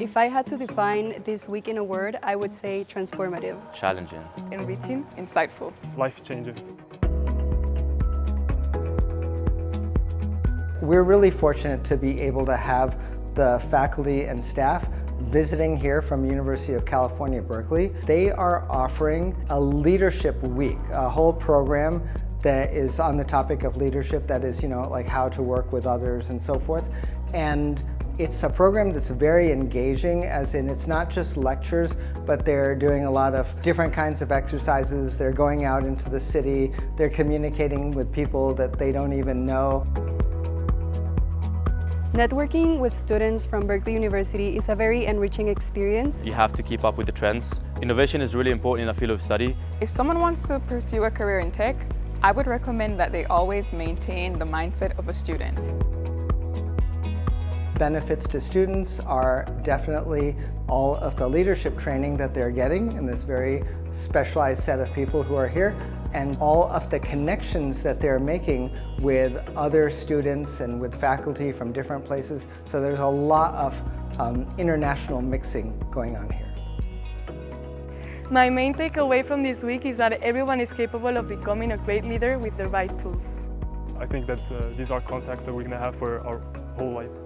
If I had to define this week in a word, I would say transformative. Challenging. Enriching. Insightful. Life-changing. We're really fortunate to be able to have the faculty and staff visiting here from University of California, Berkeley. They are offering a leadership week, a whole program that is on the topic of leadership, that is, like how to work with others and so forth. And it's a program that's very engaging, as in it's not just lectures, but they're doing a lot of different kinds of exercises. They're going out into the city. They're communicating with people that they don't even know. Networking with students from Berkeley University is a very enriching experience. You have to keep up with the trends. Innovation is really important in a field of study. If someone wants to pursue a career in tech, I would recommend that they always maintain the mindset of a student. Benefits to students are definitely all of the leadership training that they're getting in this very specialized set of people who are here, and all of the connections that they're making with other students and with faculty from different places. So there's a lot of international mixing going on here. My main takeaway from this week is that everyone is capable of becoming a great leader with the right tools. I think that these are contacts that we're going to have for our whole lives.